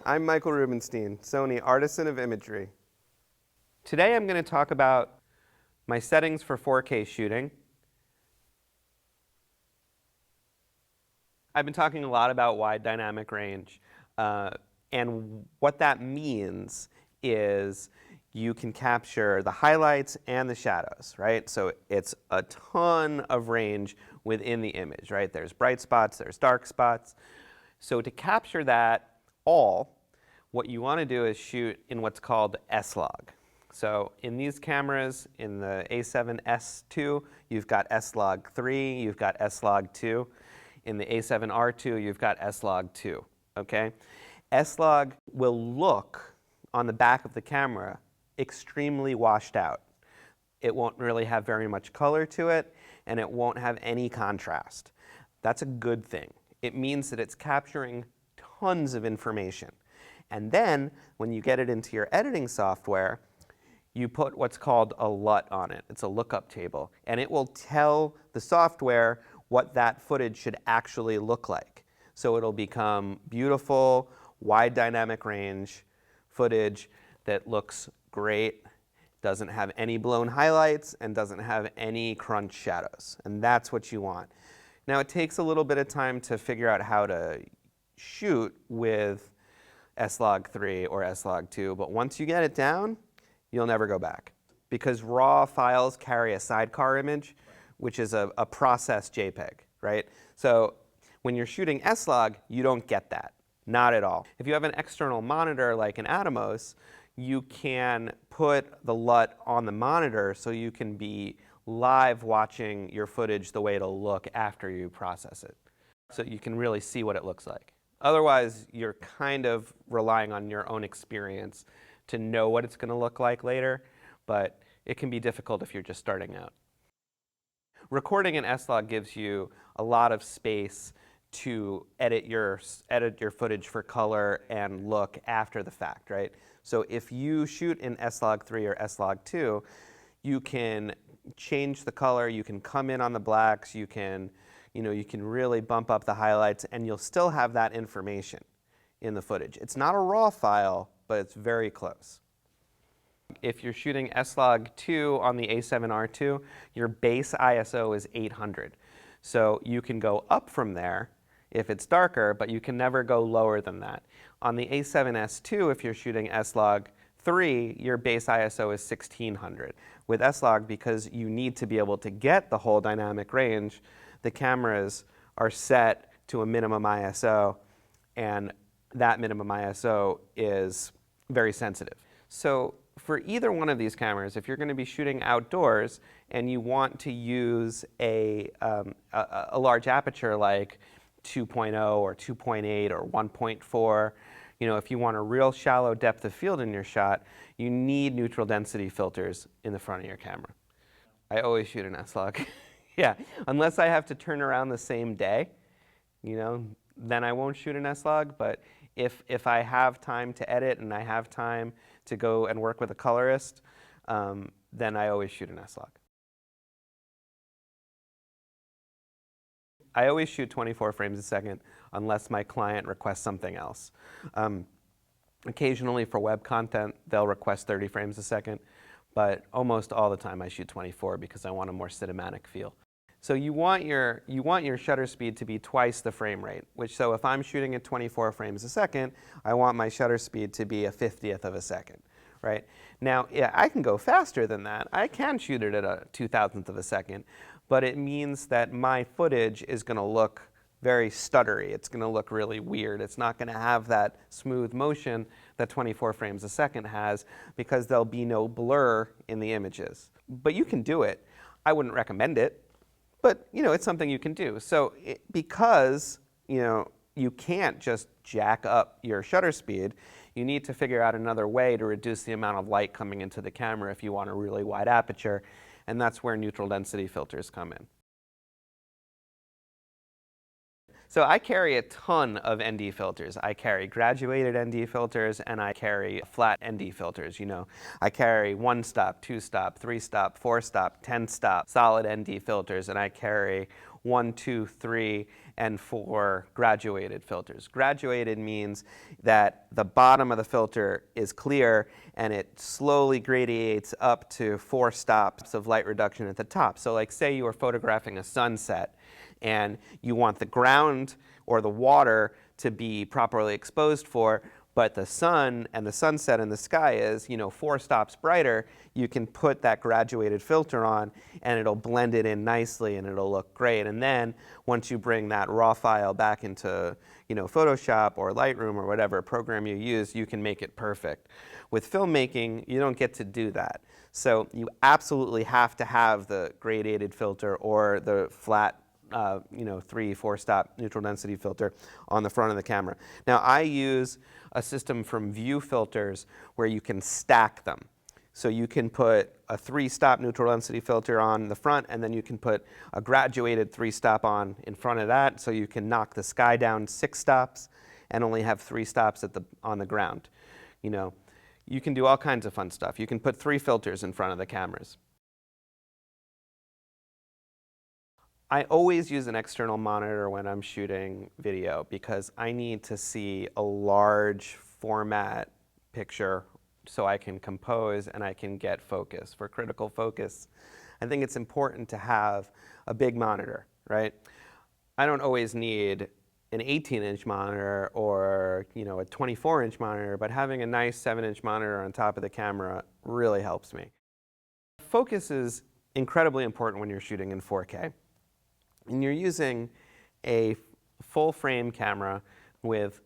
I'm Michael Rubenstein, Sony Artisan of Imagery. Today I'm going to talk about my settings for 4K shooting. I've been talking a lot about wide dynamic range, and what that means is you can capture the highlights and the shadows, right? So it's a ton of range within the image, right? There's bright spots, there's dark spots. So to capture that all, what you want to do is shoot in what's called S-Log. So in these cameras, in the A7S2, you've got S-Log3, you've got S-Log2. In the A7R2, you've got S-Log2, okay? S-Log will look on the back of the camera extremely washed out. It won't really have very much color to it, and it won't have any contrast. That's a good thing. It means that it's capturing tons of information. And then, when you get it into your editing software, you put what's called a LUT on it. It's a lookup table. And it will tell the software what that footage should actually look like. So it'll become beautiful, wide dynamic range footage that looks great, doesn't have any blown highlights, and doesn't have any crunch shadows. And that's what you want. Now, it takes a little bit of time to figure out how to shoot with S-Log3 or S-Log2, but once you get it down, you'll never go back. Because raw files carry a sidecar image, which is a processed JPEG, right? So when you're shooting S-Log, you don't get that, not at all. If you have an external monitor like an Atomos, you can put the LUT on the monitor so you can be live watching your footage the way it'll look after you process it. So you can really see what it looks like. Otherwise, you're kind of relying on your own experience to know what it's going to look like later, but it can be difficult if you're just starting out. Recording in S-Log gives you a lot of space to edit your footage for color and look after the fact, right? So if you shoot in S-Log3 or S-Log2, you can change the color, you can come in on the blacks, you can really bump up the highlights, and you'll still have that information in the footage. It's not a raw file, but it's very close. If you're shooting S-Log2 on the A7R2, your base ISO is 800. So you can go up from there if it's darker, but you can never go lower than that. On the A7S2, if you're shooting S-Log3, your base ISO is 1600. With S-Log, because you need to be able to get the whole dynamic range, the cameras are set to a minimum ISO, and that minimum ISO is very sensitive. So for either one of these cameras, if you're going to be shooting outdoors and you want to use a large aperture like 2.0 or 2.8 or 1.4, if you want a real shallow depth of field in your shot, you need neutral density filters in the front of your camera. I always shoot an S-Log. Yeah, unless I have to turn around the same day, then I won't shoot an S-Log. But if I have time to edit and I have time to go and work with a colorist, then I always shoot an S-Log. I always shoot 24 frames a second unless my client requests something else. Occasionally for web content, they'll request 30 frames a second, but almost all the time I shoot 24 because I want a more cinematic feel. So you want your shutter speed to be twice the frame rate, so if I'm shooting at 24 frames a second, I want my shutter speed to be a 50th of a second, right? Now, yeah, I can go faster than that. I can shoot it at a 2,000th of a second, but it means that my footage is going to look very stuttery. It's going to look really weird. It's not going to have that smooth motion that 24 frames a second has because there'll be no blur in the images. But you can do it. I wouldn't recommend it, but it's something you can do. So because you can't just jack up your shutter speed, you need to figure out another way to reduce the amount of light coming into the camera if you want a really wide aperture, and that's where neutral density filters come in. So I carry a ton of ND filters. I carry graduated ND filters, and I carry flat ND filters. I carry 1-stop, 2-stop, 3-stop, 4-stop, 10-stop solid ND filters, and I carry 1, 2, 3, and 4 graduated filters. Graduated means that the bottom of the filter is clear and it slowly gradiates up to 4 stops of light reduction at the top. So like say you were photographing a sunset and you want the ground or the water to be properly exposed for, but the sun and the sunset in the sky is, 4 stops brighter, you can put that graduated filter on and it'll blend it in nicely and it'll look great. And then once you bring that raw file back into, Photoshop or Lightroom or whatever program you use, you can make it perfect. With filmmaking, you don't get to do that. So you absolutely have to have the gradiated filter or the flat 3, 4 stop neutral density filter on the front of the camera. Now I use a system from View Filters where you can stack them. So you can put a 3-stop neutral density filter on the front, and then you can put a graduated 3-stop on in front of that, so you can knock the sky down 6 stops and only have 3 stops on the ground. You can do all kinds of fun stuff. You can put 3 filters in front of the cameras. I always use an external monitor when I'm shooting video because I need to see a large format picture so I can compose and I can get focus. For critical focus, I think it's important to have a big monitor, right? I don't always need an 18-inch monitor or a 24-inch monitor, but having a nice 7-inch monitor on top of the camera really helps me. Focus is incredibly important when you're shooting in 4K. And you're using a full frame camera with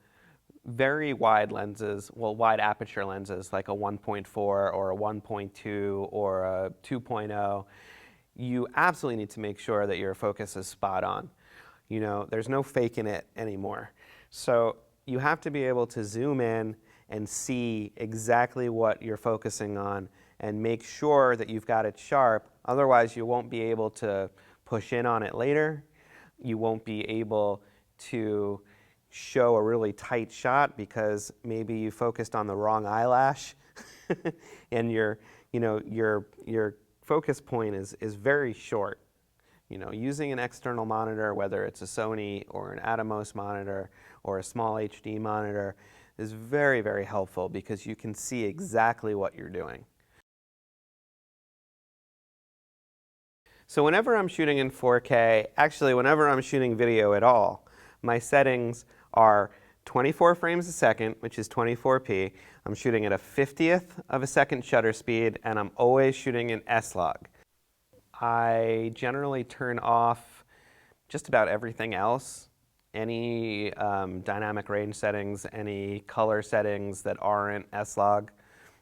very wide lenses, wide aperture lenses like a 1.4 or a 1.2 or a 2.0. You absolutely need to make sure that your focus is spot on. There's no faking it anymore. So you have to be able to zoom in and see exactly what you're focusing on and make sure that you've got it sharp. Otherwise, you won't be able to push in on it later. You won't be able to show a really tight shot because maybe you focused on the wrong eyelash and your focus point is very short. Using an external monitor, whether it's a Sony or an Atomos monitor or a small HD monitor, is very, very helpful because you can see exactly what you're doing. So whenever I'm shooting in 4K, actually whenever I'm shooting video at all, my settings are 24 frames a second, which is 24p. I'm shooting at a 50th of a second shutter speed, and I'm always shooting in S-Log. I generally turn off just about everything else. Any dynamic range settings, any color settings that aren't S-Log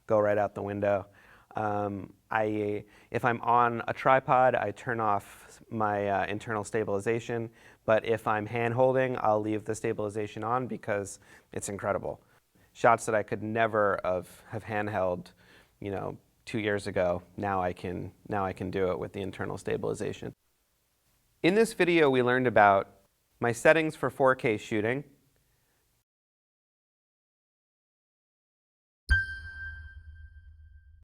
go right out the window. If I'm on a tripod, I turn off my internal stabilization, but if I'm hand-holding, I'll leave the stabilization on because it's incredible. Shots that I could never have handheld, 2 years ago, now I can do it with the internal stabilization. In this video, we learned about my settings for 4K shooting,